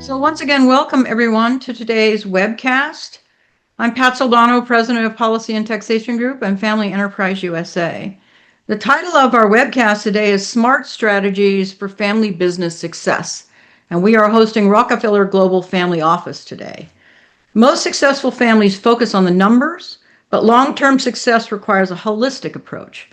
So once again, welcome everyone to today's webcast. I'm Pat Soldano, President of Policy and Taxation Group and Family Enterprise USA. The title of our webcast today is Smart Strategies for Family Business Success, and we are hosting Rockefeller Global Family Office today. Most successful families focus on the numbers, but long-term success requires a holistic approach,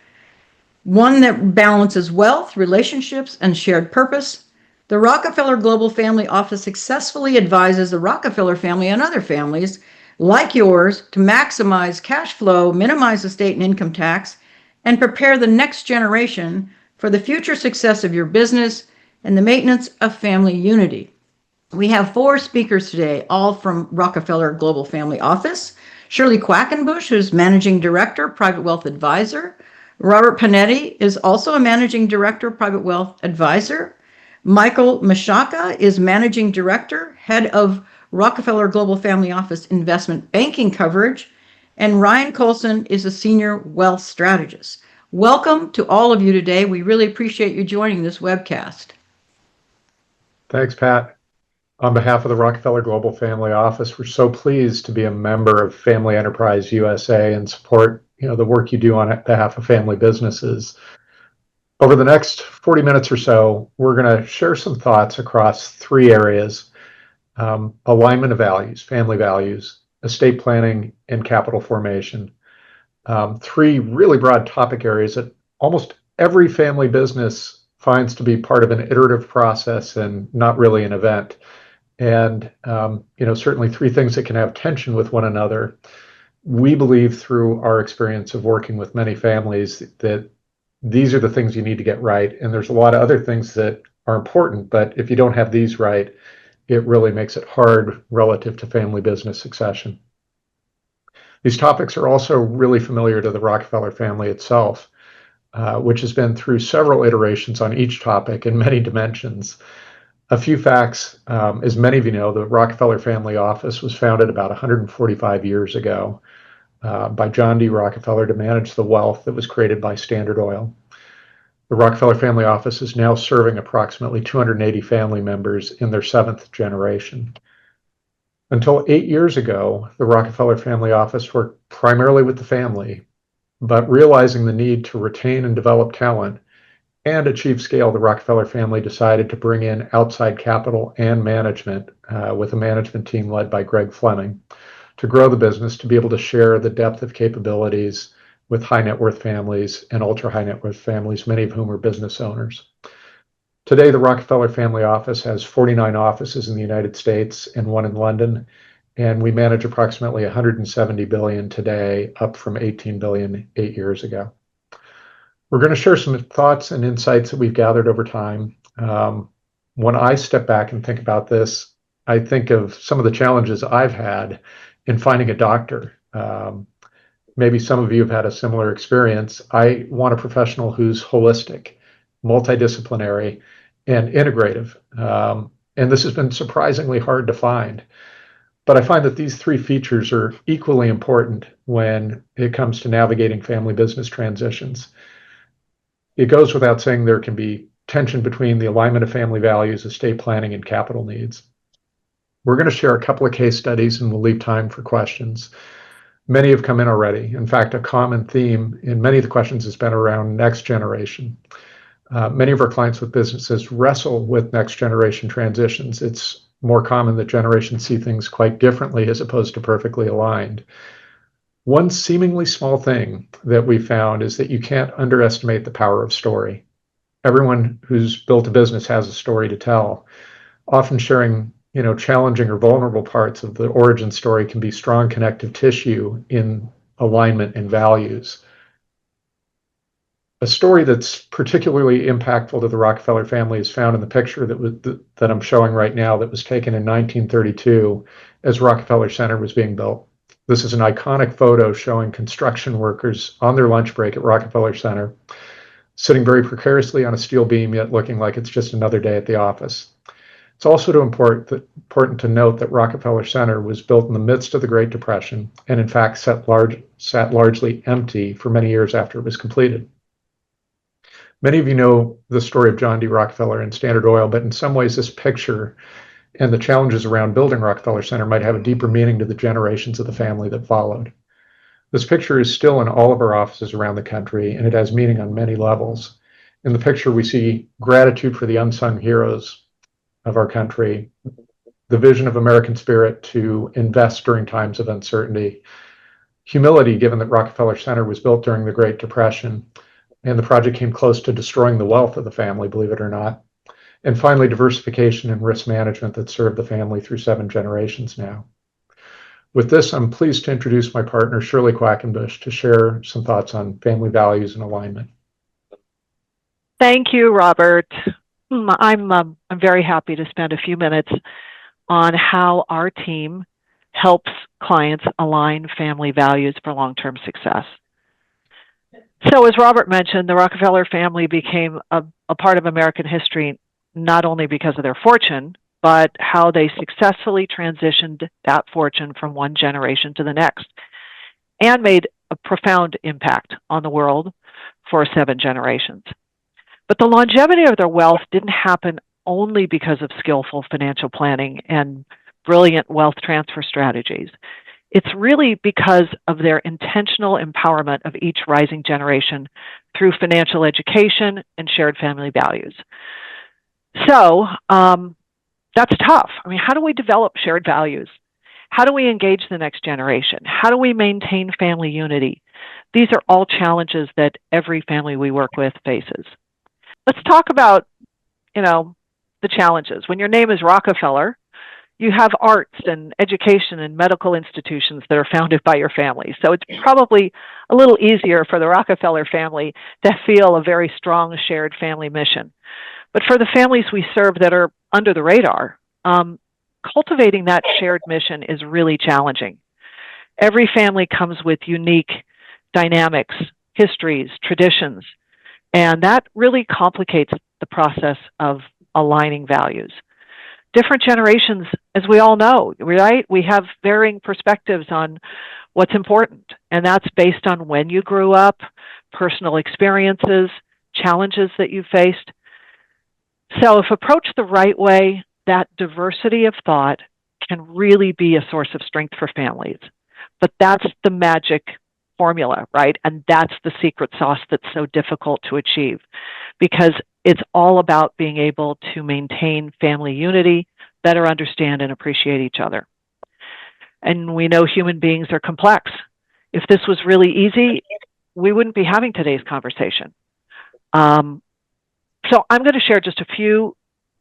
one that balances wealth, relationships, and shared purpose. The Rockefeller Global Family Office successfully advises the Rockefeller family and other families like yours to maximize cash flow, minimize estate and income tax, and prepare the next generation for the future success of your business and the maintenance of family unity. We have 4 speakers today, all from Rockefeller Global Family Office. Shirley Quackenbush, who's Managing Director, Private Wealth Advisor. Robert Panetti is also a Managing Director, Private Wealth Advisor. Michael Misciagna is Managing Director, Head of Rockefeller Global Family Office Investment Banking Coverage. And Ryan Coulson is a Senior Wealth Strategist. Welcome to all of you today. We really appreciate you joining this webcast. Thanks, Pat. On behalf of the Rockefeller Global Family Office, we're so pleased to be a member of Family Enterprise USA and support the work you do on behalf of family businesses. Over the next 40 minutes or so, we're going to share some thoughts across 3 areas: alignment of values, family values, estate planning, and capital formation. 3 really broad topic areas that almost every family business finds to be part of an iterative process and not really an event. And certainly 3 things that can have tension with one another. We believe through our experience of working with many families that these are the things you need to get right. And there's a lot of other things that are important, but if you don't have these right, it really makes it hard relative to family business succession. These topics are also really familiar to the Rockefeller family itself, which has been through several iterations on each topic in many dimensions. A few facts, as many of you know, the Rockefeller Family Office was founded about 145 years ago by John D. Rockefeller to manage the wealth that was created by Standard Oil. The Rockefeller Family Office is now serving approximately 280 family members in their 7th generation. Until 8 years ago, the Rockefeller Family Office worked primarily with the family, but realizing the need to retain and develop talent and achieve scale, the Rockefeller family decided to bring in outside capital and management with a management team led by Greg Fleming to grow the business, to be able to share the depth of capabilities with high net worth families and ultra high net worth families, many of whom are business owners. Today, the Rockefeller Family Office has 49 offices in the United States and 1 in London, and we manage approximately $170 billion today, up from $18 billion 8 years ago. We're going to share some thoughts and insights that we've gathered over time. When I step back and think about this, I think of some of the challenges I've had in finding a doctor. Maybe some of you have had a similar experience. I want a professional who's holistic, multidisciplinary, and integrative. And this has been surprisingly hard to find. But I find that these 3 features are equally important when it comes to navigating family business transitions. It goes without saying there can be tension between the alignment of family values, estate planning, and capital needs. We're going to share a couple of case studies and we'll leave time for questions. Many have come in already. In fact, a common theme in many of the questions has been around next generation. Many of our clients with businesses wrestle with next generation transitions. It's more common that generations see things quite differently as opposed to perfectly aligned. One seemingly small thing that we found is that you can't underestimate the power of story. Everyone who's built a business has a story to tell. Often sharing, challenging or vulnerable parts of the origin story can be strong connective tissue in alignment and values. A story that's particularly impactful to the Rockefeller family is found in the picture that I'm showing right now, that was taken in 1932 as Rockefeller Center was being built. This is an iconic photo showing construction workers on their lunch break at Rockefeller Center, sitting very precariously on a steel beam, yet looking like it's just another day at the office. It's also important to note that Rockefeller Center was built in the midst of the Great Depression and in fact sat largely empty for many years after it was completed. Many of you know the story of John D. Rockefeller and Standard Oil, but in some ways this picture and the challenges around building Rockefeller Center might have a deeper meaning to the generations of the family that followed. This picture is still in all of our offices around the country, and it has meaning on many levels. In the picture, we see gratitude for the unsung heroes of our country, the vision of American spirit to invest during times of uncertainty, humility given that Rockefeller Center was built during the Great Depression, and the project came close to destroying the wealth of the family, believe it or not. And finally, diversification and risk management that served the family through 7 generations now. With this, I'm pleased to introduce my partner, Shirley Quackenbush, to share some thoughts on family values and alignment. Thank you, Robert. I'm very happy to spend a few minutes on how our team helps clients align family values for long-term success. So as Robert mentioned, the Rockefeller family became a part of American history not only because of their fortune, but how they successfully transitioned that fortune from one generation to the next and made a profound impact on the world for 7 generations. But the longevity of their wealth didn't happen only because of skillful financial planning and brilliant wealth transfer strategies. It's really because of their intentional empowerment of each rising generation through financial education and shared family values. So that's tough. I mean, how do we develop shared values? How do we engage the next generation? How do we maintain family unity? These are all challenges that every family we work with faces. Let's talk about, the challenges. When your name is Rockefeller, you have arts and education and medical institutions that are founded by your family. So it's probably a little easier for the Rockefeller family to feel a very strong shared family mission. But for the families we serve that are under the radar, cultivating that shared mission is really challenging. Every family comes with unique dynamics, histories, traditions, and that really complicates the process of aligning values. Different generations, as we all know, right? We have varying perspectives on what's important, and that's based on when you grew up, personal experiences, challenges that you faced. So if approached the right way, that diversity of thought can really be a source of strength for families. But that's the magic formula, right? And that's the secret sauce that's so difficult to achieve because it's all about being able to maintain family unity, better understand and appreciate each other. And we know human beings are complex. If this was really easy, we wouldn't be having today's conversation. So I'm going to share just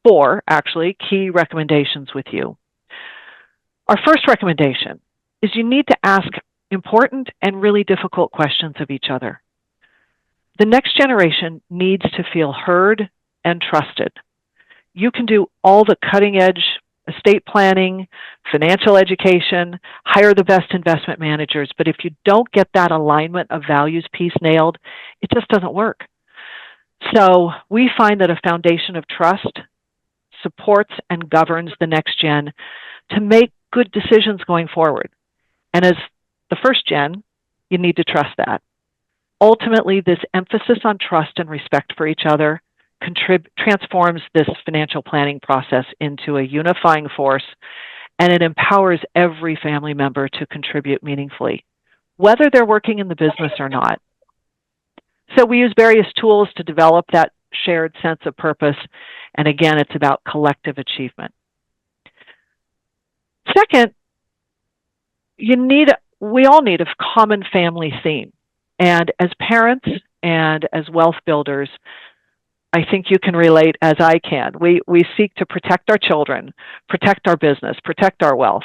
four actually, key recommendations with you. Our first recommendation is you need to ask important and really difficult questions of each other. The next generation needs to feel heard and trusted. You can do all the cutting edge estate planning, financial education, hire the best investment managers, but if you don't get that alignment of values piece nailed, it just doesn't work. So we find that a foundation of trust supports and governs the next gen to make good decisions going forward. And as the first gen, you need to trust that. Ultimately, this emphasis on trust and respect for each other transforms this financial planning process into a unifying force, and it empowers every family member to contribute meaningfully, whether they're working in the business or not. So we use various tools to develop that shared sense of purpose, and again, it's about collective achievement. Second, we all need a common family theme. And as parents and as wealth builders, I think you can relate as I can. We seek to protect our children, protect our business, protect our wealth.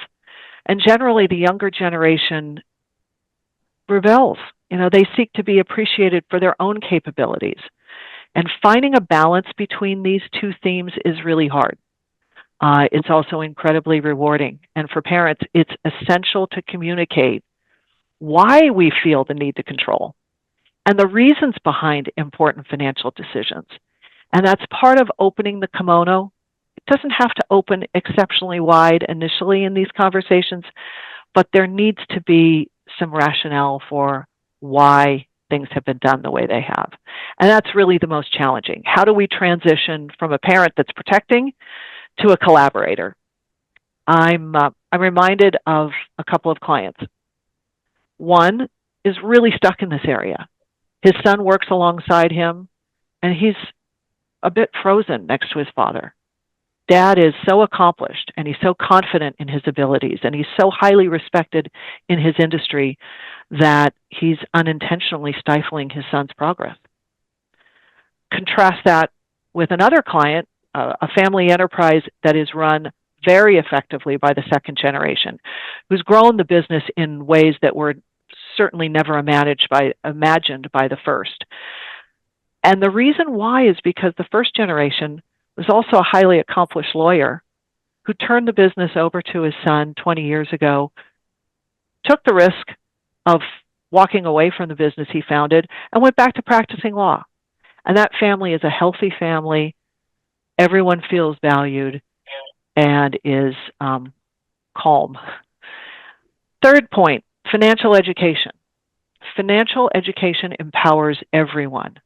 And generally, the younger generation rebels. They seek to be appreciated for their own capabilities. And finding a balance between these two themes is really hard. It's also incredibly rewarding. And for parents, it's essential to communicate why we feel the need to control and the reasons behind important financial decisions. And that's part of opening the kimono. It doesn't have to open exceptionally wide initially in these conversations, but there needs to be some rationale for why things have been done the way they have. And that's really the most challenging. How do we transition from a parent that's protecting to a collaborator? I'm reminded of a couple of clients. One is really stuck in this area. His son works alongside him, and he's a bit frozen next to his father. Dad is so accomplished, and he's so confident in his abilities, and he's so highly respected in his industry that he's unintentionally stifling his son's progress. Contrast that with another client, a family enterprise that is run very effectively by the second generation, who's grown the business in ways that were certainly never imagined by the first. And the reason why is because the first generation was also a highly accomplished lawyer who turned the business over to his son 20 years ago, took the risk of walking away from the business he founded, and went back to practicing law. And that family is a healthy family. Everyone feels valued and is calm. Third point, financial education. Financial education empowers everyone.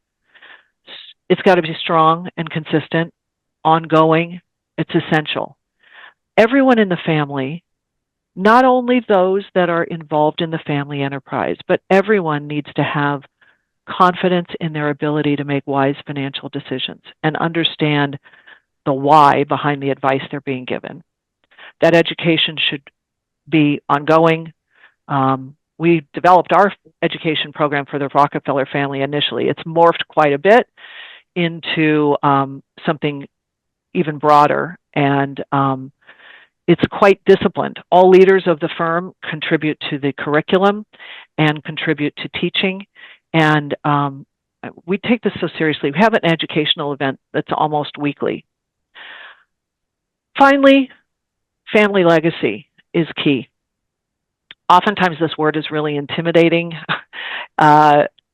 It's got to be strong and consistent, ongoing. It's essential. Everyone in the family, not only those that are involved in the family enterprise, but everyone needs to have confidence in their ability to make wise financial decisions and understand the why behind the advice they're being given. That education should be ongoing. We developed our education program for the Rockefeller family initially. It's morphed quite a bit into something even broader, and it's quite disciplined. All leaders of the firm contribute to the curriculum and contribute to teaching, and we take this so seriously. We have an educational event that's almost weekly. Finally, family legacy is key. Oftentimes this word is really intimidating.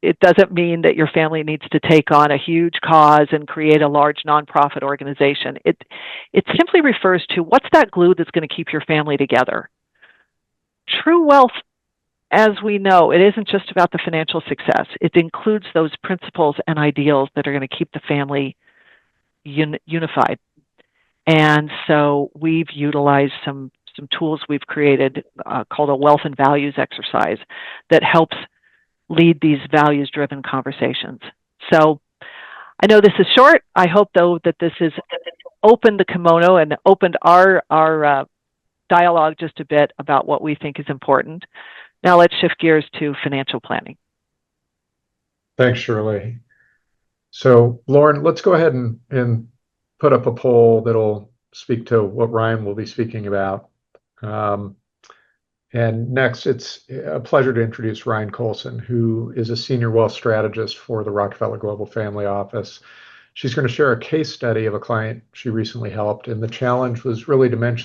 It doesn't mean that your family needs to take on a huge cause and create a large nonprofit organization. It simply refers to what's that glue that's going to keep your family together. True wealth, as we know, it isn't just about the financial success. It includes those principles and ideals that are going to keep the family unified. And so we've utilized some tools we've created called a wealth and values exercise that helps lead these values-driven conversations. So I know this is short. I hope, though, that this has opened the kimono and opened our dialogue just a bit about what we think is important. Now let's shift gears to financial planning. Thanks, Shirley. So, Lauren, let's go ahead and put up a poll that'll speak to what Ryan will be speaking about. And next, it's a pleasure to introduce Ryan Coulson, who is a senior wealth strategist for the Rockefeller Global Family Office. She's going to share a case study of a client she recently helped, and the challenge was really to manage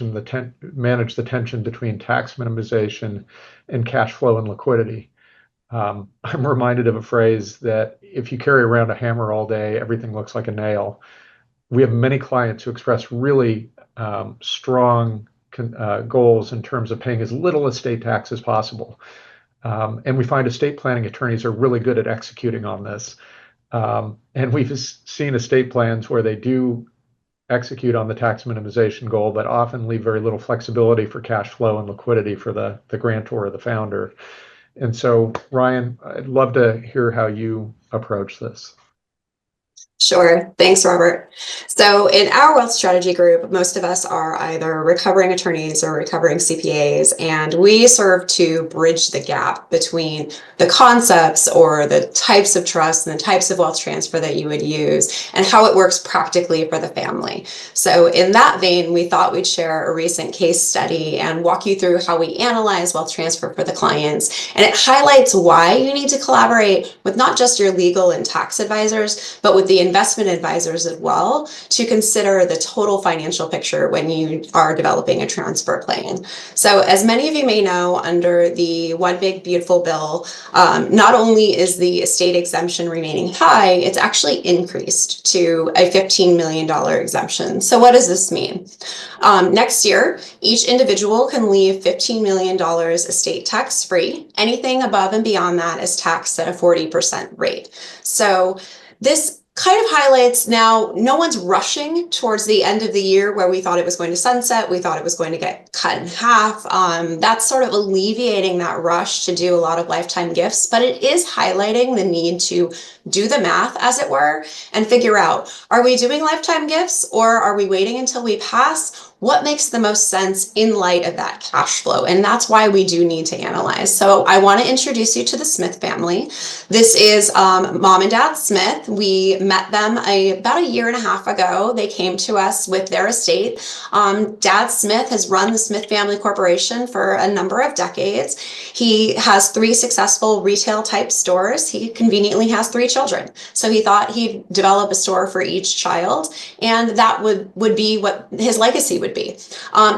the tension between tax minimization and cash flow and liquidity. I'm reminded of a phrase that if you carry around a hammer all day, everything looks like a nail. We have many clients who express really strong goals in terms of paying as little estate tax as possible. And we find estate planning attorneys are really good at executing on this. And we've seen estate plans where they do execute on the tax minimization goal, but often leave very little flexibility for cash flow and liquidity for the grantor or the founder. And so, Ryan, I'd love to hear how you approach this. Sure. Thanks, Robert. So in our wealth strategy group, most of us are either recovering attorneys or recovering CPAs, and we serve to bridge the gap between the concepts or the types of trust and the types of wealth transfer that you would use and how it works practically for the family. So in that vein, we thought we'd share a recent case study and walk you through how we analyze wealth transfer for the clients. And it highlights why you need to collaborate with not just your legal and tax advisors, but with the investment advisors as well, to consider the total financial picture when you are developing a transfer plan. So as many of you may know, under the One Big Beautiful Bill, not only is the estate exemption remaining high, it's actually increased to a $15 million exemption. So what does this mean? Next year, each individual can leave $15 million estate tax free. Anything above and beyond that is taxed at a 40% rate. So this kind of highlights now, no one's rushing towards the end of the year where we thought it was going to sunset. We thought it was going to get cut in half. That's sort of alleviating that rush to do a lot of lifetime gifts, but it is highlighting the need to do the math, as it were, and figure out, are we doing lifetime gifts or are we waiting until we pass? What makes the most sense in light of that cash flow? And that's why we do need to analyze. So I want to introduce you to the Smith family. This is Mom and Dad Smith. We met them about a year and a half ago. They came to us with their estate. Dad Smith has run the Smith Family Corporation for a number of decades. He has 3 successful retail type stores. He conveniently has 3 children. So he thought he'd develop a store for each child, and that would be what his legacy would be.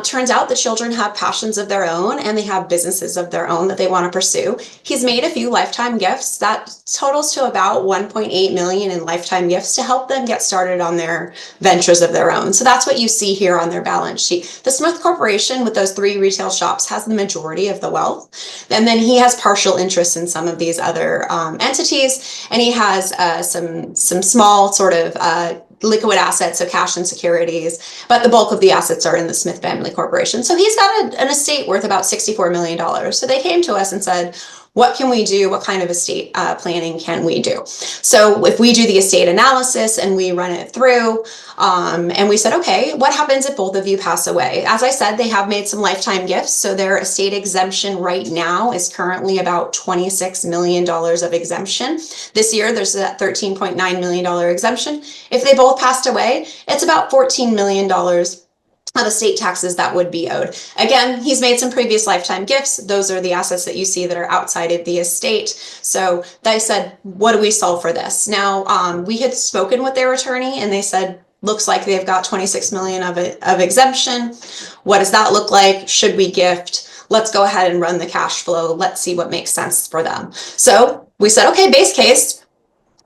Turns out the children have passions of their own and they have businesses of their own that they want to pursue. He's made a few lifetime gifts that totals to about 1.8 million in lifetime gifts to help them get started on their ventures of their own. So that's what you see here on their balance sheet. The Smith Corporation with those 3 retail shops has the majority of the wealth. And then he has partial interest in some of these other entities. And he has some small sort of liquid assets, so cash and securities, but the bulk of the assets are in the Smith Family Corporation. So he's got an estate worth about $64 million. So they came to us and said, what can we do? What kind of estate planning can we do? So if we do the estate analysis and we run it through, and we said, okay, what happens if both of you pass away? As I said, they have made some lifetime gifts. So their estate exemption right now is currently about $26 million of exemption. This year, there's that $13.9 million exemption. If they both passed away, it's about $14 million of estate taxes that would be owed. Again, he's made some previous lifetime gifts. Those are the assets that you see that are outside of the estate. So they said, what do we solve for this? Now, we had spoken with their attorney and they said, looks like they've got 26 million of exemption. What does that look like? Should we gift? Let's go ahead and run the cash flow. Let's see what makes sense for them. So we said, okay, base case.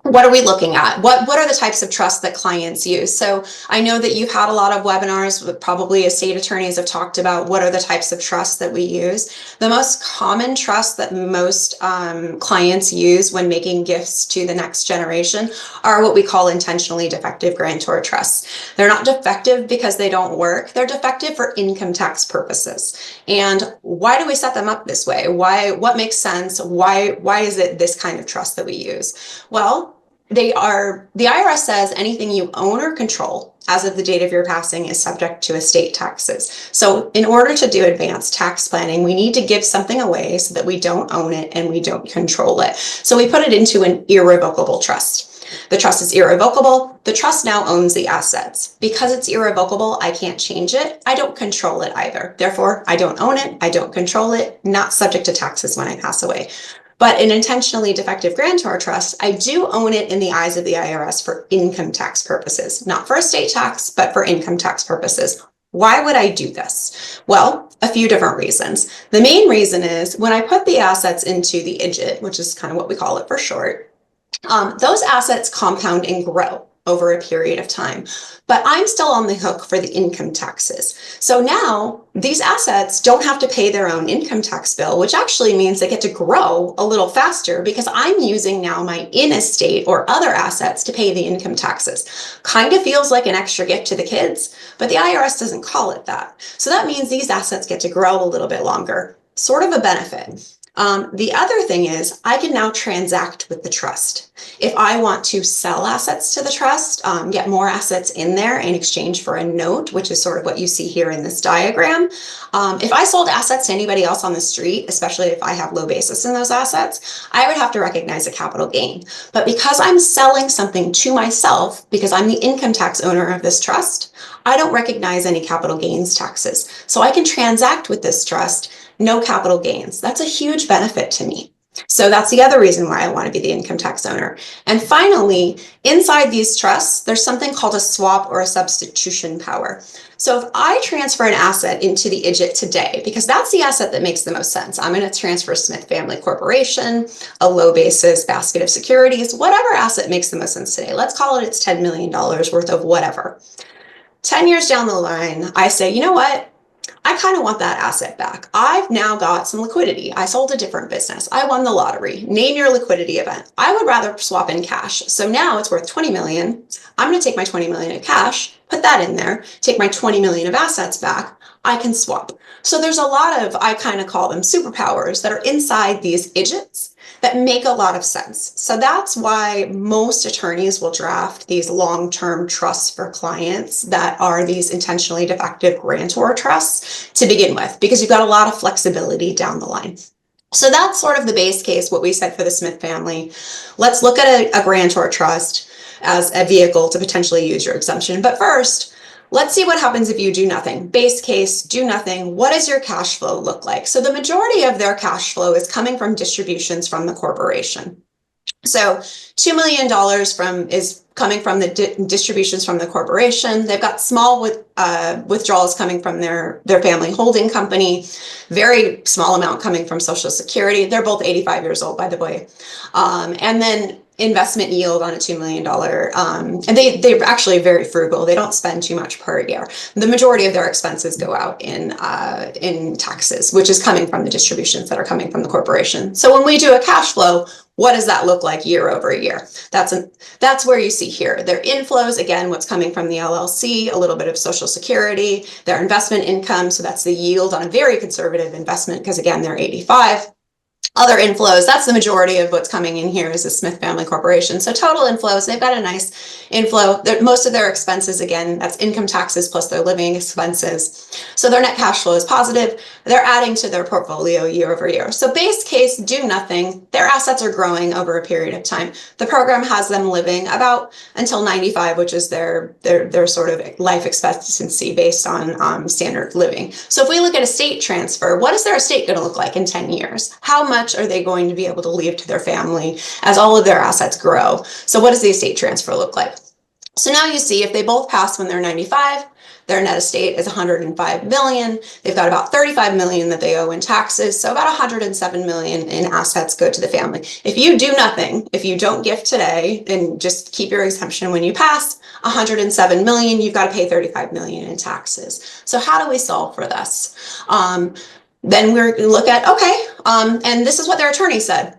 What are we looking at? What are the types of trusts that clients use? So I know that you've had a lot of webinars with probably estate attorneys have talked about what are the types of trusts that we use. The most common trust that most clients use when making gifts to the next generation are what we call intentionally defective grantor trusts. They're not defective because they don't work. They're defective for income tax purposes. And why do we set them up this way? What makes sense? Why is it this kind of trust that we use? Well, the IRS says anything you own or control as of the date of your passing is subject to estate taxes. So in order to do advanced tax planning, we need to give something away so that we don't own it and we don't control it. So we put it into an irrevocable trust. The trust is irrevocable. The trust now owns the assets. Because it's irrevocable, I can't change it. I don't control it either. Therefore, I don't own it. I don't control it. Not subject to taxes when I pass away. But an intentionally defective grantor trust, I do own it in the eyes of the IRS for income tax purposes, not for estate tax, but for income tax purposes. Why would I do this? Well, a few different reasons. The main reason is when I put the assets into the IDGIT, which is kind of what we call it for short, those assets compound and grow over a period of time, but I'm still on the hook for the income taxes. So now these assets don't have to pay their own income tax bill, which actually means they get to grow a little faster because I'm using now my in-estate or other assets to pay the income taxes. Kind of feels like an extra gift to the kids, but the IRS doesn't call it that. So that means these assets get to grow a little bit longer, sort of a benefit. The other thing is I can now transact with the trust. If I want to sell assets to the trust, get more assets in there in exchange for a note, which is sort of what you see here in this diagram. If I sold assets to anybody else on the street, especially if I have low basis in those assets, I would have to recognize a capital gain. But because I'm selling something to myself, because I'm the income tax owner of this trust, I don't recognize any capital gains taxes. So I can transact with this trust, no capital gains. That's a huge benefit to me. So that's the other reason why I want to be the income tax owner. And finally, inside these trusts, there's something called a swap or a substitution power. So if I transfer an asset into the IDGIT today, because that's the asset that makes the most sense, I'm going to transfer Smith Family Corporation, a low basis basket of securities, whatever asset makes the most sense today. Let's call it it's $10 million worth of whatever. 10 years down the line, I say, you know what? I kind of want that asset back. I've now got some liquidity. I sold a different business. I won the lottery. Name your liquidity event. I would rather swap in cash. So now it's worth 20 million. I'm going to take my 20 million in cash, put that in there, take my 20 million of assets back. I can swap. So there's a lot of, I kind of call them superpowers that are inside these idiots that make a lot of sense. So that's why most attorneys will draft these long-term trusts for clients that are these intentionally defective grantor trusts to begin with, because you've got a lot of flexibility down the line. So that's sort of the base case, what we said for the Smith family. Let's look at a grantor trust as a vehicle to potentially use your exemption. But first, let's see what happens if you do nothing. Base case, do nothing. What does your cash flow look like? So the majority of their cash flow is coming from distributions from the corporation. So $2 million is coming from the distributions from the corporation. They've got small withdrawals coming from their family holding company, very small amount coming from Social Security. They're both 85 years old, by the way. And then investment yield on a $2 million. And they're actually very frugal. They don't spend too much per year. The majority of their expenses go out in taxes, which is coming from the distributions that are coming from the corporation. So when we do a cash flow, what does that look like year over year? That's where you see here. Their inflows, again, what's coming from the LLC, a little bit of Social Security, their investment income. So that's the yield on a very conservative investment, because again, they're 85. Other inflows, that's the majority of what's coming in here is the Smith Family Corporation. So total inflows, they've got a nice inflow. Most of their expenses, again, that's income taxes plus their living expenses. So their net cash flow is positive. They're adding to their portfolio year over year. So base case, do nothing. Their assets are growing over a period of time. The program has them living about until 95, which is their sort of life expectancy based on standard living. So if we look at estate transfer, what is their estate going to look like in 10 years? How much are they going to be able to leave to their family as all of their assets grow? So what does the estate transfer look like? So now you see if they both pass when they're 95, their net estate is 105 million. They've got about 35 million that they owe in taxes. So about 107 million in assets go to the family. If you do nothing, if you don't gift today and just keep your exemption when you pass 107 million, you've got to pay 35 million in taxes. So how do we solve for this? Then we're going to look at, okay, and this is what their attorney said.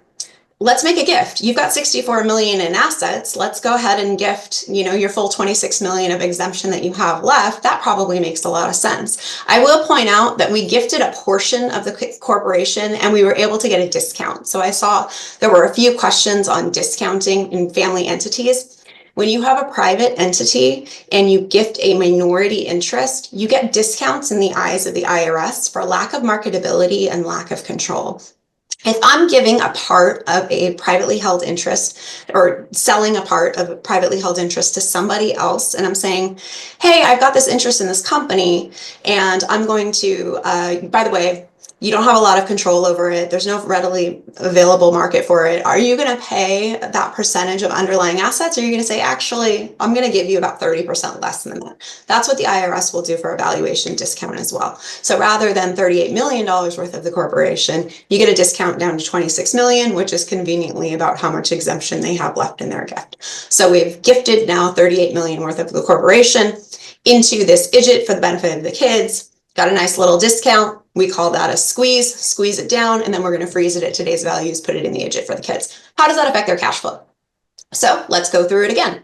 Let's make a gift. You've got 64 million in assets. Let's go ahead and gift, your full 26 million of exemption that you have left. That probably makes a lot of sense. I will point out that we gifted a portion of the corporation and we were able to get a discount. So I saw there were a few questions on discounting in family entities. When you have a private entity and you gift a minority interest, you get discounts in the eyes of the IRS for lack of marketability and lack of control. If I'm giving a part of a privately held interest or selling a part of a privately held interest to somebody else, and I'm saying, hey, I've got this interest in this company and I'm going to, by the way, you don't have a lot of control over it. There's no readily available market for it. Are you going to pay that percentage of underlying assets? Or are you going to say, actually, I'm going to give you about 30% less than that? That's what the IRS will do for a valuation discount as well. So rather than $38 million worth of the corporation, you get a discount down to 26 million, which is conveniently about how much exemption they have left in their gift. So we've gifted now 38 million worth of the corporation into this idjit for the benefit of the kids. Got a nice little discount. We call that a squeeze it down, and then we're going to freeze it at today's values, put it in the idjit for the kids. How does that affect their cash flow? So let's go through it again.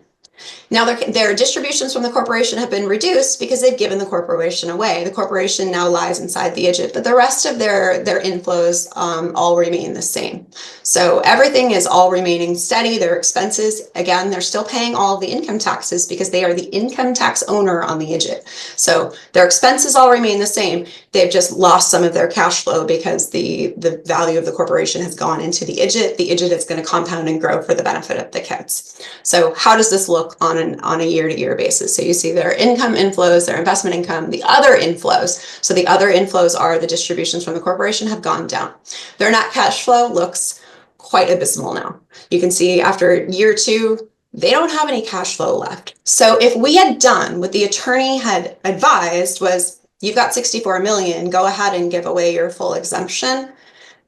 Now their distributions from the corporation have been reduced because they've given the corporation away. The corporation now lies inside the idjit, but the rest of their inflows all remain the same. So everything is all remaining steady. Their expenses, again, they're still paying all of the income taxes because they are the income tax owner on the idjit. So their expenses all remain the same. They've just lost some of their cash flow because the value of the corporation has gone into the idjit. The idjit is going to compound and grow for the benefit of the kids. So how does this look on a year-to-year basis? So you see their income inflows, their investment income, the other inflows. So the other inflows are the distributions from the corporation have gone down. Their net cash flow looks quite abysmal now. You can see after year 2, they don't have any cash flow left. So if we had done what the attorney had advised was, you've got 64 million, go ahead and give away your full exemption,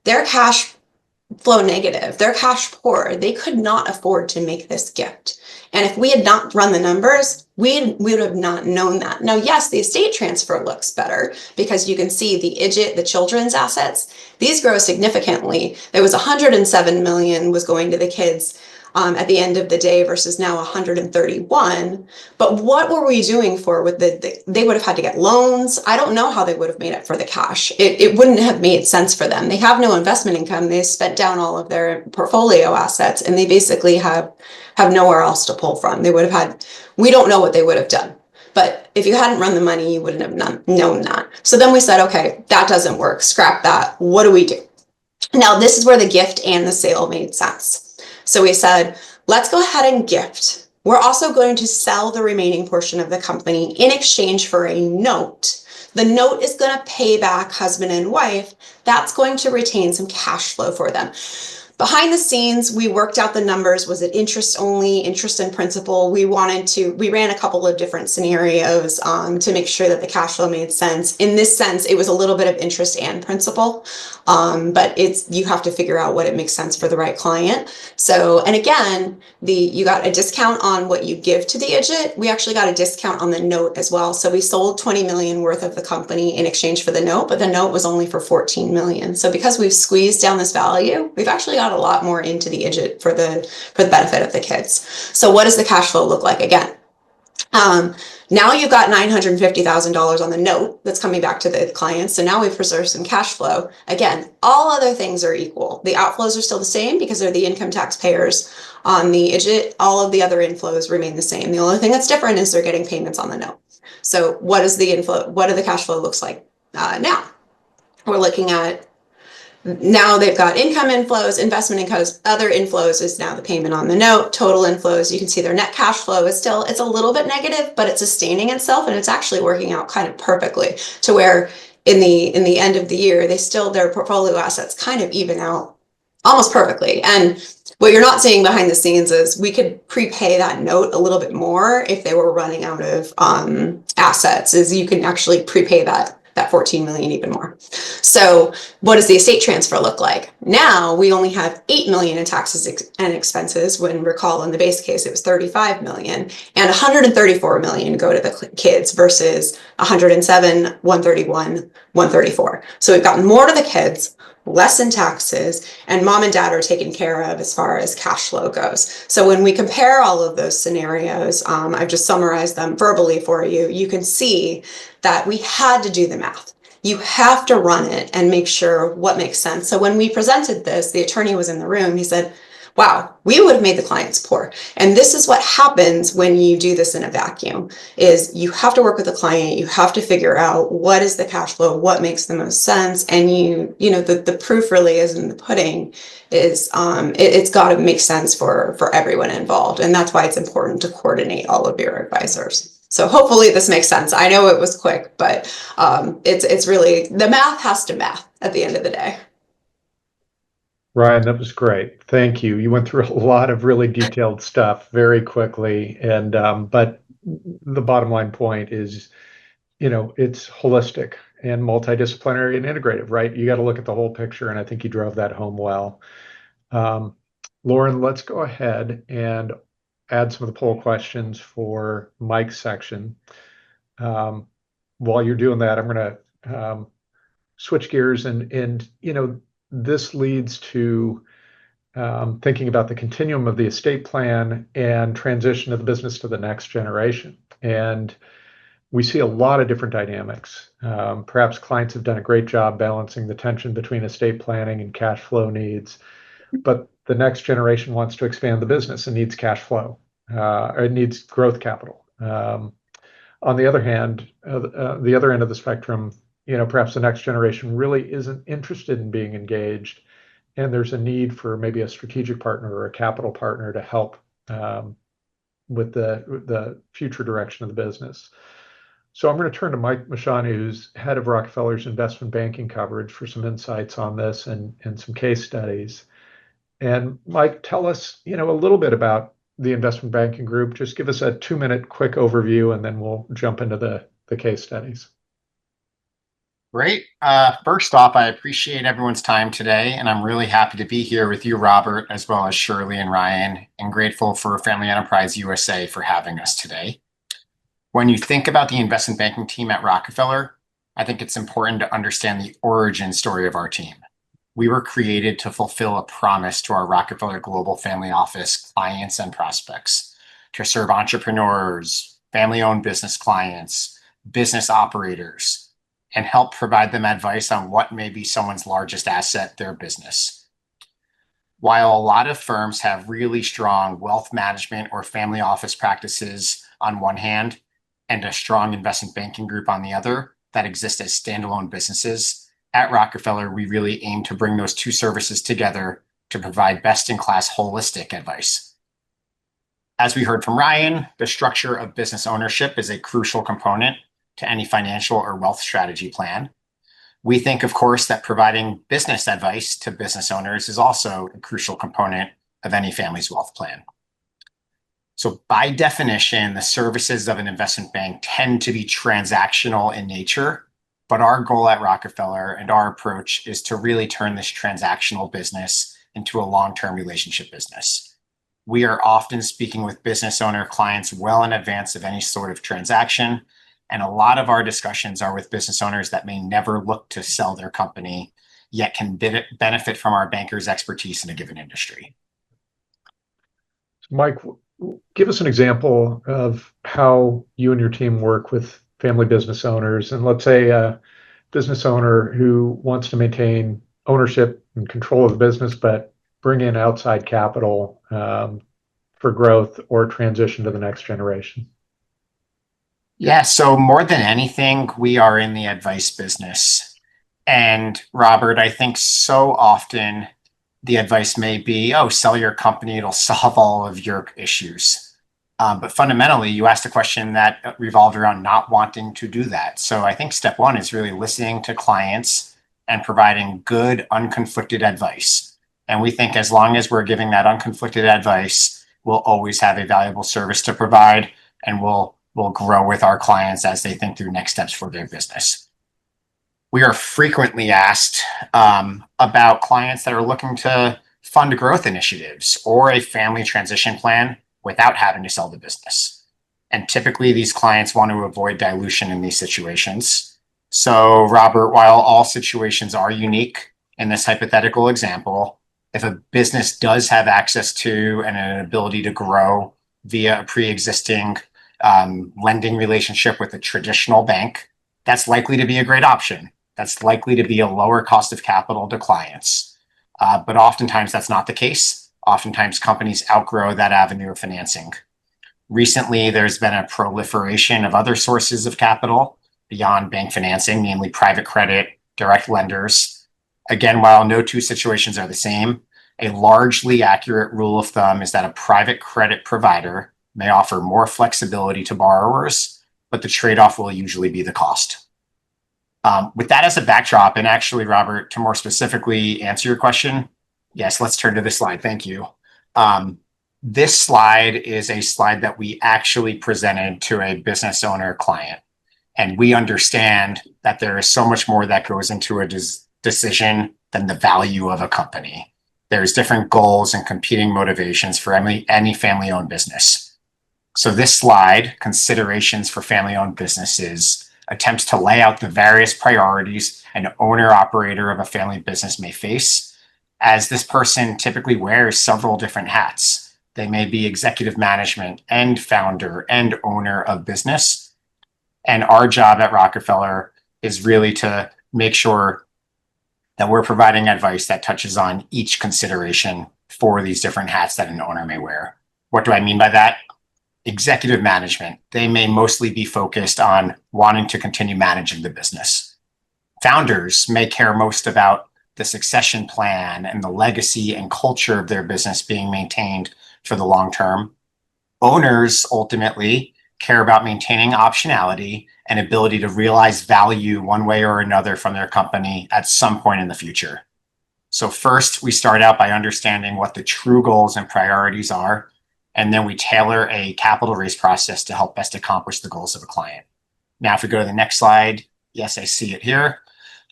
their cash flow negative, they're cash poor. They could not afford to make this gift. And if we had not run the numbers, we would have not known that. Now, yes, the estate transfer looks better because you can see the IDGIT, the children's assets, these grow significantly. There was 107 million was going to the kids at the end of the day versus now 131. But what were we doing for with they would have had to get loans. I don't know how they would have made it for the cash. It wouldn't have made sense for them. They have no investment income. They spent down all of their portfolio assets and they basically have nowhere else to pull from. They would have had, we don't know what they would have done. But if you hadn't run the money, you wouldn't have known that. So then we said, okay, that doesn't work. Scrap that. What do we do? Now, this is where the gift and the sale made sense. So we said, let's go ahead and gift. We're also going to sell the remaining portion of the company in exchange for a note. The note is going to pay back husband and wife. That's going to retain some cash flow for them. Behind the scenes, we worked out the numbers. Was it interest only, interest and principal? We ran a couple of different scenarios to make sure that the cash flow made sense. In this sense, it was a little bit of interest and principal, but you have to figure out what it makes sense for the right client. So, and again, you got a discount on what you give to the IDGIT. We actually got a discount on the note as well. So we sold 20 million worth of the company in exchange for the note, but the note was only for 14 million. So because we've squeezed down this value, we've actually got a lot more into the IDGIT for the benefit of the kids. So what does the cash flow look like again? Now you've got $950,000 on the note that's coming back to the client. So now we've preserved some cash flow. Again, all other things are equal. The outflows are still the same because they're the income taxpayers on the IDGIT. All of the other inflows remain the same. The only thing that's different is they're getting payments on the note. So what is the inflow? What do the cash flow looks like now? We're looking at now they've got income inflows, investment income, other inflows is now the payment on the note, total inflows. You can see their net cash flow is still, it's a little bit negative, but it's sustaining itself and it's actually working out kind of perfectly to where in the end of the year, their portfolio assets kind of even out almost perfectly. And what you're not seeing behind the scenes is we could prepay that note a little bit more if they were running out of assets, is you can actually prepay that 14 million even more. So what does the estate transfer look like? Now we only have 8 million in taxes and expenses, when recall in the base case it was 35 million, and 134 million go to the kids versus 107, 131, 134. So we've gotten more to the kids, less in taxes, and mom and dad are taken care of as far as cash flow goes. So when we compare all of those scenarios, I've just summarized them verbally for you. You can see that we had to do the math. You have to run it and make sure what makes sense. So when we presented this, the attorney was in the room. He said, wow, we would have made the clients poor. And this is what happens when you do this in a vacuum, is you have to work with the client. You have to figure out what is the cash flow, what makes the most sense. And the proof really is in the pudding, is it's got to make sense for everyone involved. And that's why it's important to coordinate all of your advisors. So hopefully this makes sense. I know it was quick, but it's really, the math has to math at the end of the day. Ryan, that was great. Thank you. You went through a lot of really detailed stuff very quickly. And but the bottom line point is, it's holistic and multidisciplinary and integrative, right? You got to look at the whole picture. And I think you drove that home well. Lauren, let's go ahead and add some of the poll questions for Mike's section. While you're doing that, I'm going to switch gears and this leads to thinking about the continuum of the estate plan and transition of the business to the next generation. And we see a lot of different dynamics. Perhaps clients have done a great job balancing the tension between estate planning and cash flow needs, but the next generation wants to expand the business and needs cash flow, or it needs growth capital. On the other hand, the other end of the spectrum, perhaps the next generation really isn't interested in being engaged, and there's a need for maybe a strategic partner or a capital partner to help with the future direction of the business. So I'm going to turn to Mike Misciagna, who's head of Rockefeller's investment banking coverage, for some insights on this and some case studies. And Mike, tell us, a little bit about the investment banking group. Just give us a 2-minute quick overview, and then we'll jump into the case studies. Great. First off, I appreciate everyone's time today, and I'm really happy to be here with you, Robert, as well as Shirley and Ryan, and grateful for Family Enterprise USA for having us today. When you think about the investment banking team at Rockefeller, I think it's important to understand the origin story of our team. We were created to fulfill a promise to our Rockefeller Global Family Office clients and prospects to serve entrepreneurs, family-owned business clients, business operators, and help provide them advice on what may be someone's largest asset, their business. While a lot of firms have really strong wealth management or family office practices on one hand, and a strong investment banking group on the other that exist as standalone businesses, at Rockefeller, we really aim to bring those two services together to provide best-in-class holistic advice. As we heard from Ryan, the structure of business ownership is a crucial component to any financial or wealth strategy plan. We think, of course, that providing business advice to business owners is also a crucial component of any family's wealth plan. So by definition, the services of an investment bank tend to be transactional in nature, but our goal at Rockefeller and our approach is to really turn this transactional business into a long-term relationship business. We are often speaking with business owner clients well in advance of any sort of transaction, and a lot of our discussions are with business owners that may never look to sell their company, yet can benefit from our bankers' expertise in a given industry. Mike, give us an example of how you and your team work with family business owners. And let's say a business owner who wants to maintain ownership and control of the business, but bring in outside capital for growth or transition to the next generation. Yeah, so more than anything, we are in the advice business. And Robert, I think so often the advice may be, oh, sell your company, it'll solve all of your issues. But fundamentally, you asked a question that revolved around not wanting to do that. So I think step one is really listening to clients and providing good, unconflicted advice. And we think as long as we're giving that unconflicted advice, we'll always have a valuable service to provide, and we'll grow with our clients as they think through next steps for their business. We are frequently asked about clients that are looking to fund growth initiatives or a family transition plan without having to sell the business. And typically these clients want to avoid dilution in these situations. So Robert, while all situations are unique in this hypothetical example, if a business does have access to and an ability to grow via a pre-existing lending relationship with a traditional bank, that's likely to be a great option. That's likely to be a lower cost of capital to clients. But oftentimes that's not the case. Oftentimes companies outgrow that avenue of financing. Recently, there's been a proliferation of other sources of capital beyond bank financing, namely private credit, direct lenders. Again, while no two situations are the same, a largely accurate rule of thumb is that a private credit provider may offer more flexibility to borrowers, but the trade-off will usually be the cost. With that as a backdrop, and actually, Robert, to more specifically answer your question, yes, let's turn to this slide. Thank you. This slide is a slide that we actually presented to a business owner client. And we understand that there is so much more that goes into a decision than the value of a company. There's different goals and competing motivations for any family-owned business. So this slide, Considerations for Family-Owned Businesses, attempts to lay out the various priorities an owner-operator of a family business may face, as this person typically wears several different hats. They may be executive management and founder and owner of business. And our job at Rockefeller is really to make sure that we're providing advice that touches on each consideration for these different hats that an owner may wear. What do I mean by that? Executive management, they may mostly be focused on wanting to continue managing the business. Founders may care most about the succession plan and the legacy and culture of their business being maintained for the long term. Owners ultimately care about maintaining optionality and ability to realize value one way or another from their company at some point in the future. So first, we start out by understanding what the true goals and priorities are, and then we tailor a capital raise process to help best accomplish the goals of a client. Now, if we go to the next slide, yes, I see it here.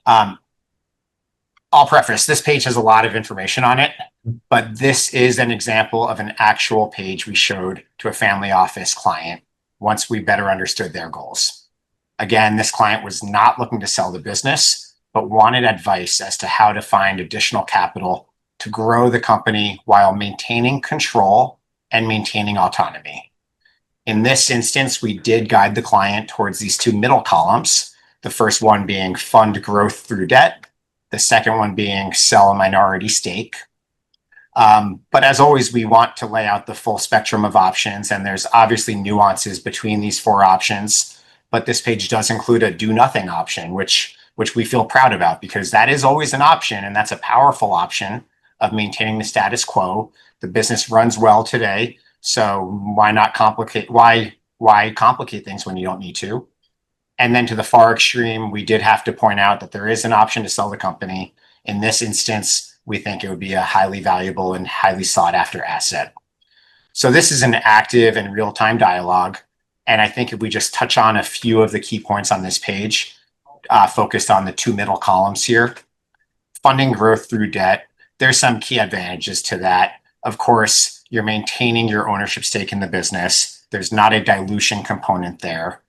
I'll preface, this page has a lot of information on it, but this is an example of an actual page we showed to a family office client once we better understood their goals. Again, this client was not looking to sell the business, but wanted advice as to how to find additional capital to grow the company while maintaining control and maintaining autonomy. In this instance, we did guide the client towards these two middle columns, the first one being fund growth through debt, the second one being sell a minority stake. But as always, we want to lay out the full spectrum of options, and there's obviously nuances between these four options, but this page does include a do nothing option, which we feel proud about because that is always an option, and that's a powerful option of maintaining the status quo. The business runs well today, so why complicate things when you don't need to? And then to the far extreme, we did have to point out that there is an option to sell the company. In this instance, we think it would be a highly valuable and highly sought after asset. So this is an active and real-time dialogue. And I think if we just touch on a few of the key points on this page, focused on the two middle columns here, funding growth through debt, there's some key advantages to that. Of course, you're maintaining your ownership stake in the business. There's not a dilution component there.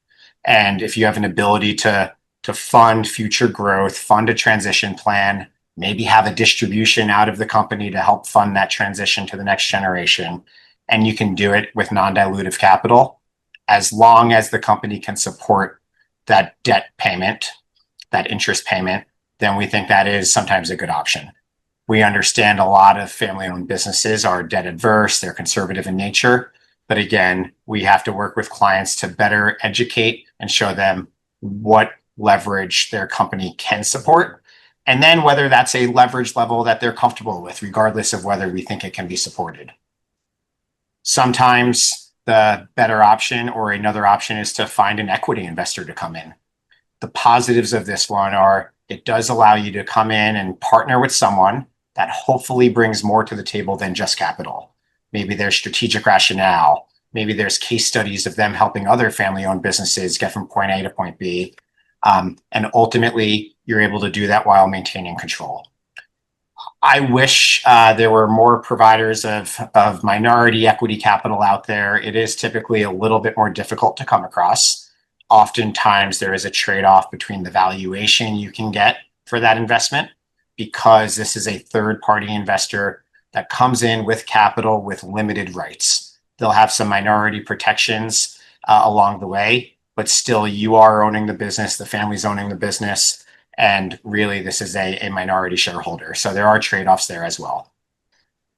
And if you have an ability to fund future growth, fund a transition plan, maybe have a distribution out of the company to help fund that transition to the next generation, and you can do it with non-dilutive capital, as long as the company can support that debt payment, that interest payment, then we think that is sometimes a good option. We understand a lot of family-owned businesses are debt adverse, they're conservative in nature. But again, we have to work with clients to better educate and show them what leverage their company can support. And then whether that's a leverage level that they're comfortable with, regardless of whether we think it can be supported. Sometimes the better option or another option is to find an equity investor to come in. The positives of this one are it does allow you to come in and partner with someone that hopefully brings more to the table than just capital. Maybe there's strategic rationale. Maybe there's case studies of them helping other family-owned businesses get from point A to point B. And ultimately, you're able to do that while maintaining control. I wish there were more providers of minority equity capital out there. It is typically a little bit more difficult to come across. Oftentimes, there is a trade-off between the valuation you can get for that investment, because this is a third-party investor that comes in with capital with limited rights. They'll have some minority protections along the way, but still you are owning the business, the family's owning the business, and really this is a minority shareholder. So there are trade-offs there as well.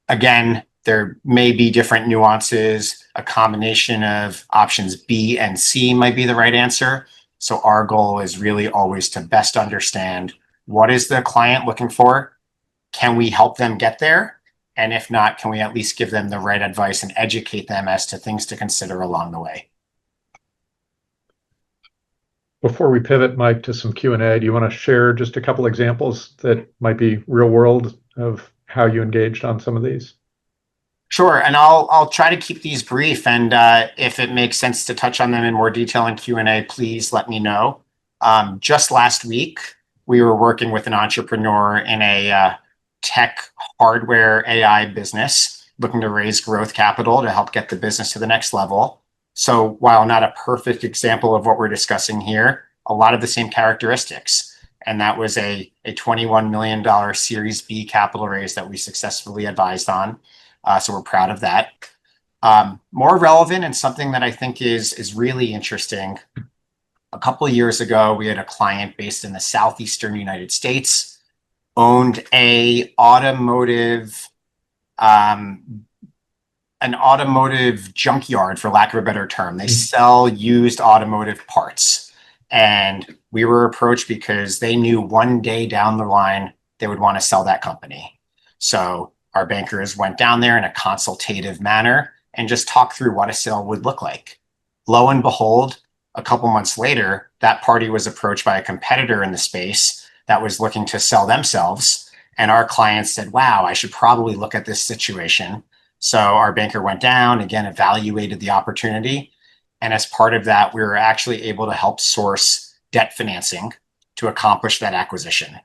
Again, there may be different nuances. A combination of options B and C might be the right answer. So our goal is really always to best understand what is the client looking for? Can we help them get there? And if not, can we at least give them the right advice and educate them as to things to consider along the way? Before we pivot, Mike, to some Q&A, do you want to share just a couple examples that might be real world of how you engaged on some of these? Sure, and I'll try to keep these brief, and if it makes sense to touch on them in more detail in Q&A, please let me know. Just last week, we were working with an entrepreneur in a tech hardware AI business looking to raise growth capital to help get the business to the next level. So while not a perfect example of what we're discussing here, a lot of the same characteristics. And that was a $21 million Series B capital raise that we successfully advised on. So we're proud of that. More relevant and something that I think is really interesting. A couple of years ago, we had a client based in the southeastern United States, owned an automotive junkyard, for lack of a better term. They sell used automotive parts. And we were approached because they knew one day down the line, they would want to sell that company. So our bankers went down there in a consultative manner and just talked through what a sale would look like. Lo and behold, a couple months later, that party was approached by a competitor in the space that was looking to sell themselves. And our client said, wow, I should probably look at this situation. So our banker went down, again, evaluated the opportunity. And as part of that, we were actually able to help source debt financing to accomplish that acquisition.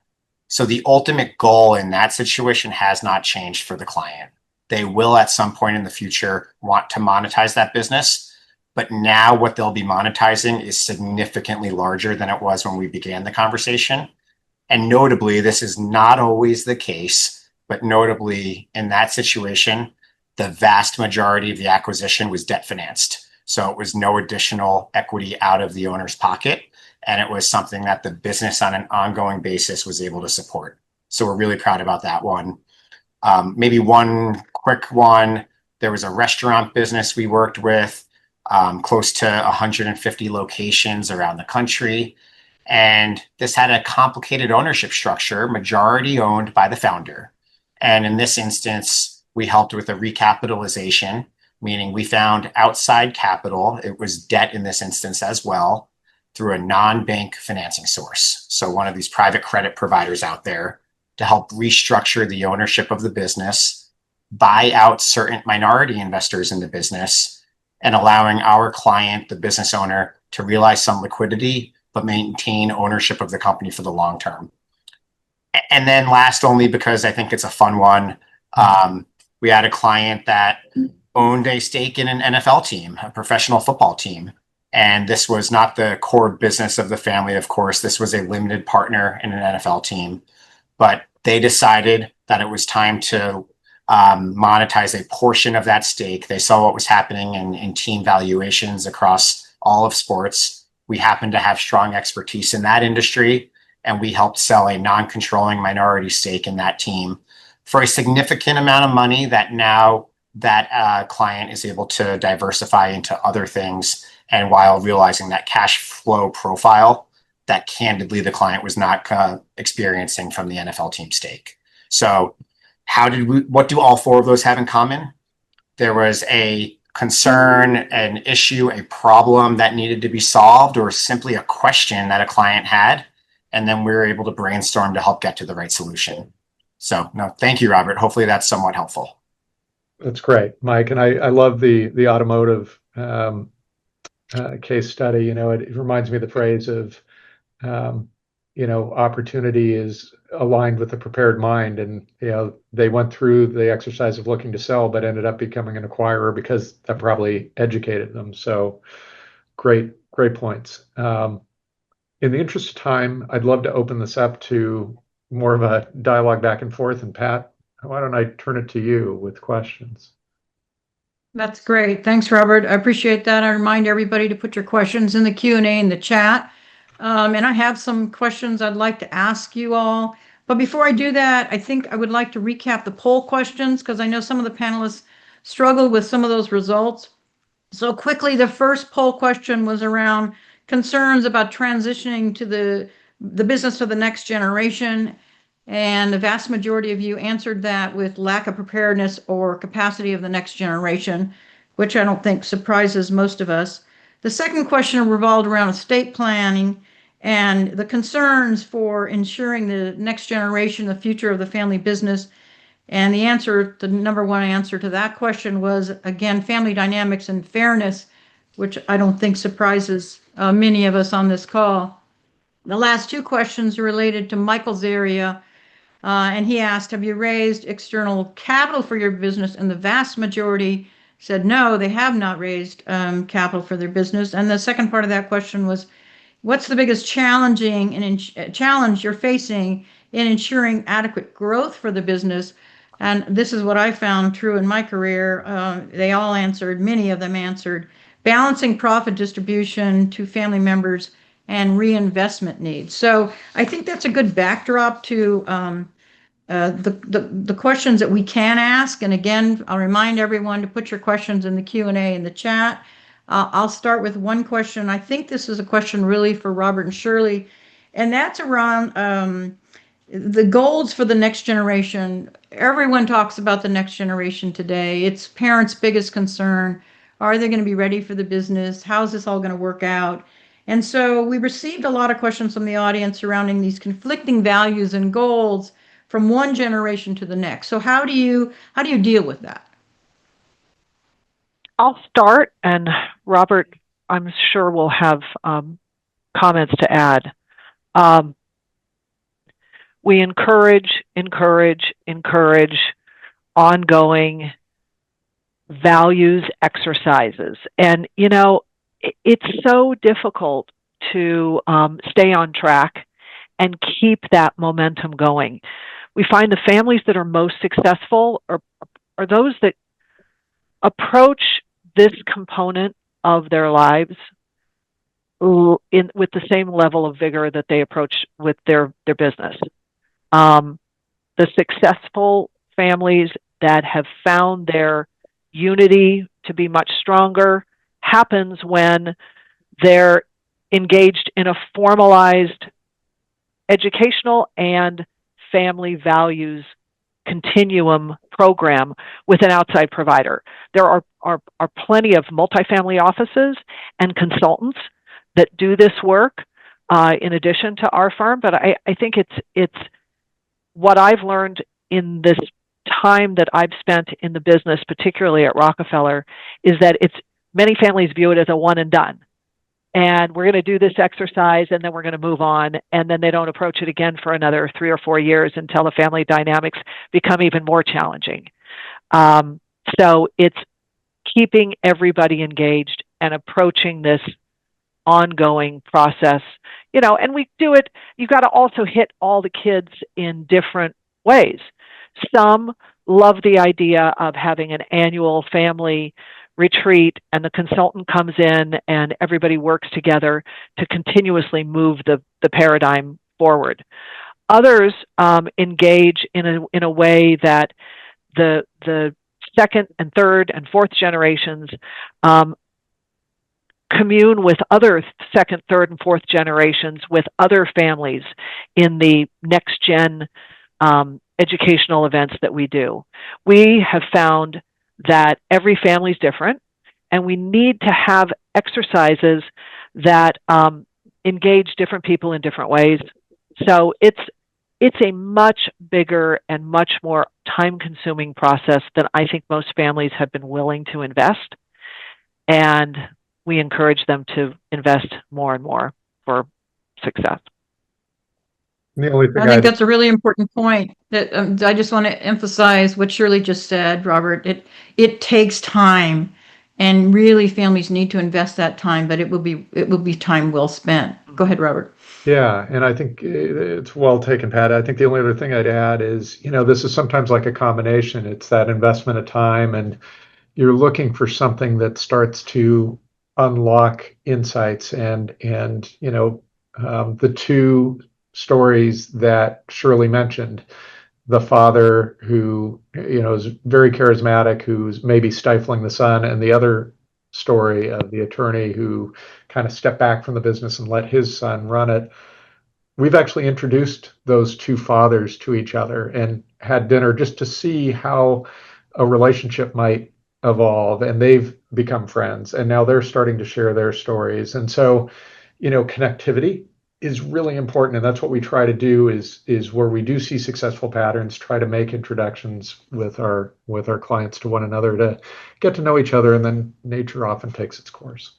So the ultimate goal in that situation has not changed for the client. They will at some point in the future want to monetize that business, but now what they'll be monetizing is significantly larger than it was when we began the conversation. And notably, this is not always the case, but notably in that situation, the vast majority of the acquisition was debt financed. So it was no additional equity out of the owner's pocket. And it was something that the business on an ongoing basis was able to support. So we're really proud about that one. Maybe one quick one. There was a restaurant business we worked with, close to 150 locations around the country. And this had a complicated ownership structure, majority owned by the founder. And in this instance, we helped with a recapitalization, meaning we found outside capital. It was debt in this instance as well, through a non-bank financing source. So one of these private credit providers out there to help restructure the ownership of the business, buy out certain minority investors in the business, and allowing our client, the business owner, to realize some liquidity, but maintain ownership of the company for the long term. And then last, only because I think it's a fun one, we had a client that owned a stake in an NFL team, a professional football team. And this was not the core business of the family, of course. This was a limited partner in an NFL team. But they decided that it was time to monetize a portion of that stake. They saw what was happening in team valuations across all of sports. We happened to have strong expertise in that industry, and we helped sell a non-controlling minority stake in that team for a significant amount of money that now that client is able to diversify into other things, and while realizing that cash flow profile that candidly the client was not experiencing from the NFL team stake. So what do all four of those have in common? There was a concern, an issue, a problem that needed to be solved, or simply a question that a client had. And then we were able to brainstorm to help get to the right solution. So no, thank you, Robert. Hopefully that's somewhat helpful. That's great, Mike. And I love the automotive case study. It reminds me of the phrase of, opportunity is aligned with the prepared mind. And, they went through the exercise of looking to sell, but ended up becoming an acquirer because that probably educated them. So great points. In the interest of time, I'd love to open this up to more of a dialogue back and forth. And Pat, why don't I turn it to you with questions? That's great. Thanks, Robert. I appreciate that. I remind everybody to put your questions in the Q&A in the chat. And I have some questions I'd like to ask you all. But before I do that, I think I would like to recap the poll questions because I know some of the panelists struggled with some of those results. So quickly, the first poll question was around concerns about transitioning to the business of the next generation. And the vast majority of you answered that with lack of preparedness or capacity of the next generation, which I don't think surprises most of us. The second question revolved around estate planning and the concerns for ensuring the next generation, the future of the family business. And the number one answer to that question was, again, family dynamics and fairness, which I don't think surprises many of us on this call. The last two questions are related to Michael's area. And he asked, have you raised external capital for your business? And the vast majority said no, they have not raised capital for their business. And the second part of that question was, what's the biggest challenge you're facing in ensuring adequate growth for the business? And this is what I found true in my career. Many of them answered, balancing profit distribution to family members and reinvestment needs. So I think that's a good backdrop to the questions that we can ask. And again, I'll remind everyone to put your questions in the Q&A in the chat. I'll start with one question. I think this is a question really for Robert and Shirley, and that's around the goals for the next generation. Everyone talks about the next generation today. It's parents' biggest concern. Are they going to be ready for the business? How's this all going to work out? And so we received a lot of questions from the audience surrounding these conflicting values and goals from one generation to the next. So how do you deal with that? I'll start, and Robert, I'm sure will have comments to add. we encourage ongoing values exercises. And, you know, it's so difficult to stay on track and keep that momentum going. We find the families that are most successful are those that approach this component of their lives with the same level of vigor that they approach with their business. The successful families that have found their unity to be much stronger happens when they're engaged in a formalized educational and family values continuum program with an outside provider. There are plenty of multifamily offices and consultants that do this work in addition to our firm, but I think it's what I've learned in this time that I've spent in the business, particularly at Rockefeller, is that many families view it as a one and done. And we're going to do this exercise and then we're going to move on. And then they don't approach it again for another 3 or 4 years until the family dynamics become even more challenging. So it's keeping everybody engaged and approaching this ongoing process, you know, and we do it. You've got to also hit all the kids in different ways. Some love the idea of having an annual family retreat and the consultant comes in and everybody works together to continuously move the paradigm forward. Others engage in a way that the second and third and fourth generations commune with other second, third, and fourth generations with other families in the next gen educational events that we do. We have found that every family is different, and we need to have exercises that engage different people in different ways. So it's a much bigger and much more time-consuming process than I think most families have been willing to invest, and we encourage them to invest more and more for success. The only thing I think that's a really important point that I just want to emphasize what Shirley just said, Robert. It takes time, and really families need to invest that time, but it will be time well spent. Go ahead, Robert. Yeah, and I think it's well taken, Pat. I think the only other thing I'd add is, you know, this is sometimes like a combination. It's that investment of time, and you're looking for something that starts to unlock insights and you know, the two stories that Shirley mentioned, the father who, you know, is very charismatic, who's maybe stifling the son, and the other story of the attorney who kind of stepped back from the business and let his son run it. We've actually introduced those two fathers to each other and had dinner just to see how a relationship might evolve, and they've become friends, and now they're starting to share their stories. And so, you know, connectivity is really important, and that's what we try to do is where we do see successful patterns, try to make introductions with our clients to one another to get to know each other, and then nature often takes its course.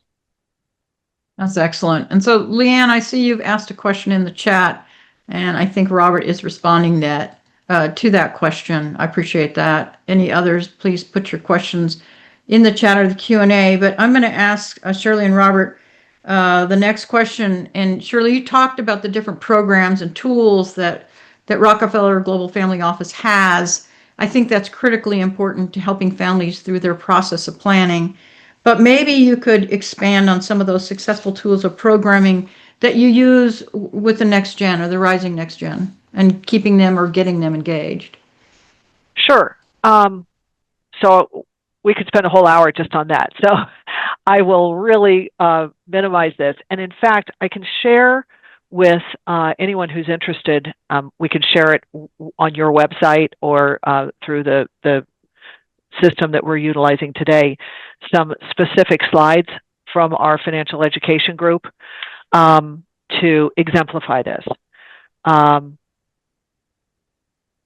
That's excellent. And so, Leanne, I see you've asked a question in the chat, and I think Robert is responding to that question. I appreciate that. Any others, please put your questions in the chat or the Q&A. But I'm going to ask Shirley and Robert the next question. And Shirley, you talked about the different programs and tools that Rockefeller Global Family Office has. I think that's critically important to helping families through their process of planning. But maybe you could expand on some of those successful tools of programming that you use with the next gen or the rising next gen and keeping them or getting them engaged. Sure. So we could spend a whole hour just on that. So I will really minimize this. And in fact, I can share with anyone who's interested. We can share it on your website or through the system that we're utilizing today, some specific slides from our financial education group to exemplify this.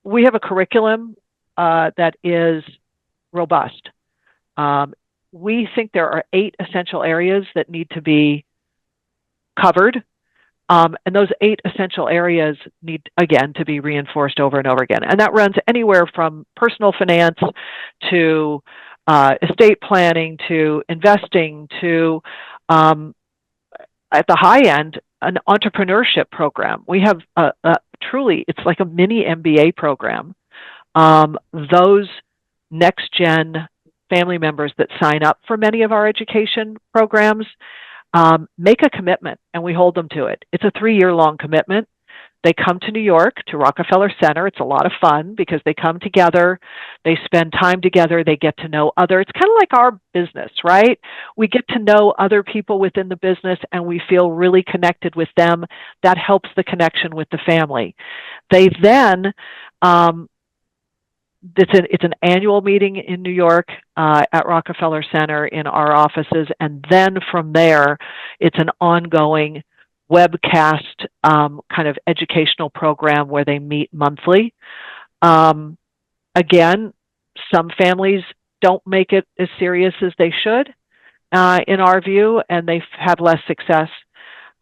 We have a curriculum that is robust. We think there are 8 essential areas that need to be covered. And those 8 essential areas need, again, to be reinforced over and over again. And that runs anywhere from personal finance to estate planning to investing to, at the high end, an entrepreneurship program. We have truly, it's like a mini MBA program. Those next gen family members that sign up for many of our education programs make a commitment, and we hold them to it. It's a 3-year-long commitment. They come to New York, to Rockefeller Center. It's a lot of fun because they come together, they spend time together, they get to know others. It's kind of like our business, right? We get to know other people within the business and we feel really connected with them. That helps the connection with the family. They then, it's an annual meeting in New York at Rockefeller Center in our offices, and then from there, it's an ongoing webcast kind of educational program where they meet monthly. Again, some families don't make it as serious as they should, in our view, and they've had less success.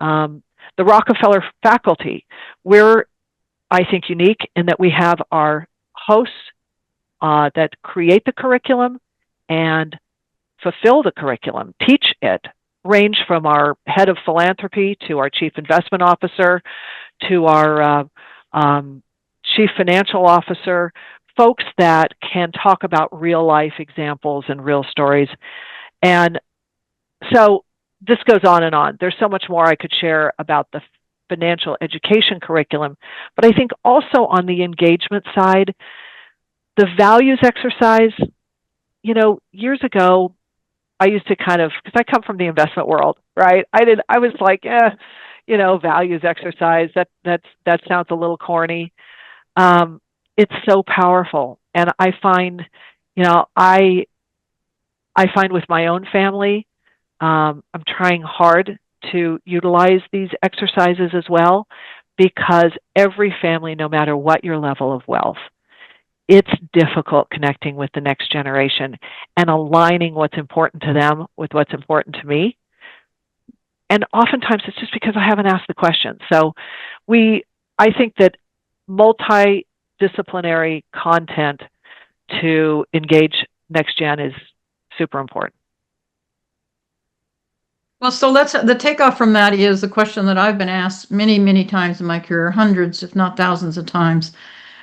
The Rockefeller faculty, we're, I think, unique in that we have our hosts that create the curriculum and fulfill the curriculum, teach it, range from our head of philanthropy to our chief investment officer to our chief financial officer, folks that can talk about real life examples and real stories. And so this goes on and on. There's so much more I could share about the financial education curriculum, but I think also on the engagement side, the values exercise, years ago, I used to kind of, because I come from the investment world, right? I was like, values exercise, that sounds a little corny. It's so powerful. And I find, I find with my own family, I'm trying hard to utilize these exercises as well, because every family, no matter what your level of wealth, it's difficult connecting with the next generation and aligning what's important to them with what's important to me. And oftentimes it's just because I haven't asked the question. So I think that multidisciplinary content to engage next gen is super important. Well, so the takeoff from that is the question that I've been asked many, many times in my career, hundreds, if not thousands of times.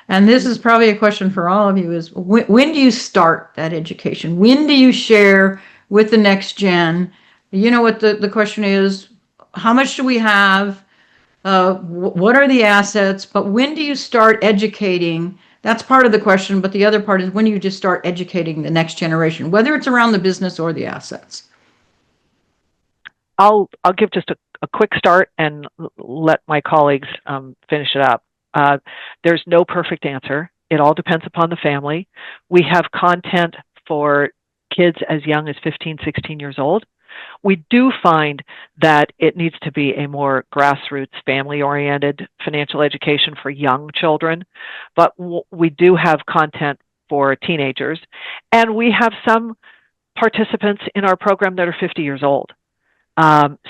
And this is probably a question for all of you, is when do you start that education? When do you share with the next gen? You know what the question is, how much do we have? What are the assets? But when do you start educating? That's part of the question. But the other part is, when do you just start educating the next generation, whether it's around the business or the assets? I'll give just a quick start and let my colleagues finish it up. There's no perfect answer. It all depends upon the family. We have content for kids as young as 15, 16 years old. We do find that it needs to be a more grassroots, family-oriented financial education for young children, but we do have content for teenagers, and we have some participants in our program that are 50 years old.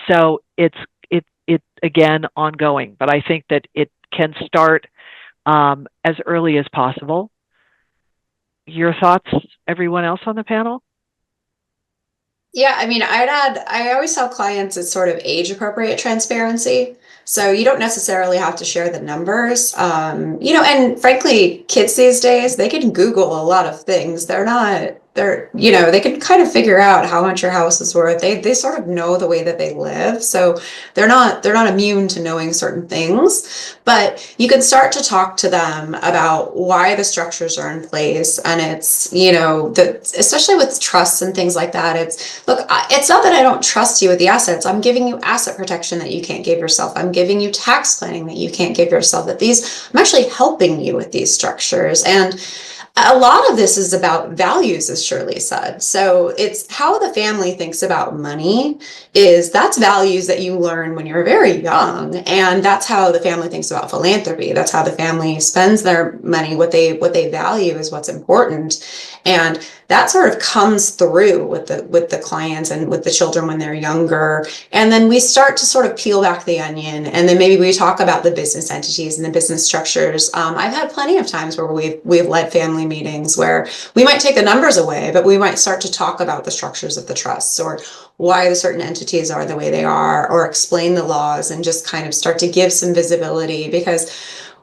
So it's again ongoing, but I think that it can start as early as possible. Your thoughts, everyone else on the panel? Yeah, I mean, I'd add, I always tell clients it's sort of age appropriate transparency. So you don't necessarily have to share the numbers. And frankly, kids these days, they can Google a lot of things. They can kind of figure out how much your house is worth. They sort of know the way that they live. So they're not immune to knowing certain things, but you can start to talk to them about why the structures are in place. And it's, especially with trusts and things like that, it's not that I don't trust you with the assets. I'm giving you asset protection that you can't give yourself. I'm giving you tax planning that you can't give yourself. I'm actually helping you with these structures. And a lot of this is about values, as Shirley said. So it's how the family thinks about money. That's values that you learn when you're very young. And that's how the family thinks about philanthropy. That's how the family spends their money. What they value is what's important. And that sort of comes through with the clients and with the children when they're younger. And then we start to sort of peel back the onion, and then maybe we talk about the business entities and the business structures. I've had plenty of times where we've led family meetings where we might take the numbers away, but we might start to talk about the structures of the trusts, or why the certain entities are the way they are, or explain the laws and just kind of start to give some visibility. Because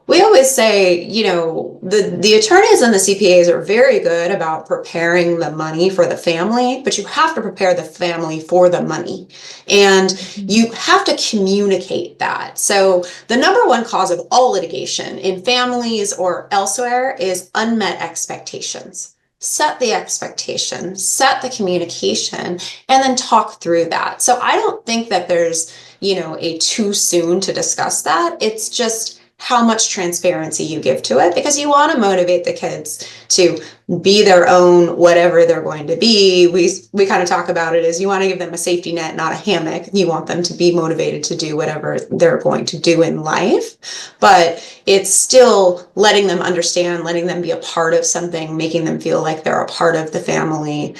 we always say, the attorneys and the CPAs are very good about preparing the money for the family, but you have to prepare the family for the money. And you have to communicate that. So the number one cause of all litigation in families or elsewhere is unmet expectations. Set the expectation, set the communication, and then talk through that. So I don't think that there's, a too soon to discuss that. It's just how much transparency you give to it, because you want to motivate the kids to be their own whatever they're going to be. We kind of talk about it as you want to give them a safety net, not a hammock. You want them to be motivated to do whatever they're going to do in life, but it's still letting them understand, letting them be a part of something, making them feel like they're a part of the family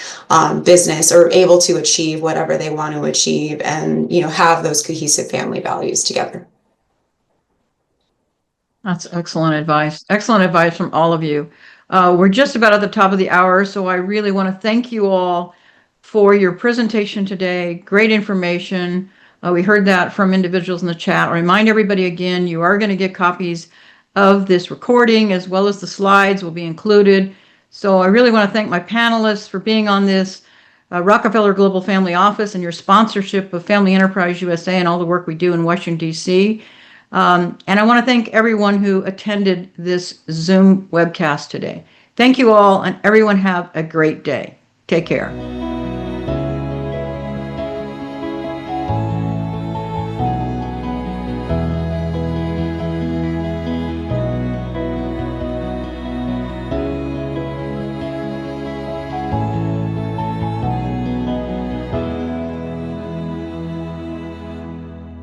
business, or able to achieve whatever they want to achieve, and have those cohesive family values together. That's excellent advice. Excellent advice from all of you. We're just about at the top of the hour, so I really want to thank you all for your presentation today. Great information. We heard that from individuals in the chat. I'll remind everybody again, you are going to get copies of this recording, as well as the slides will be included. So I really want to thank my panelists for being on this, Rockefeller Global Family Office, and your sponsorship of Family Enterprise USA and all the work we do in Washington, D.C. And I want to thank everyone who attended this Zoom webcast today. Thank you all, and everyone have a great day. Take care.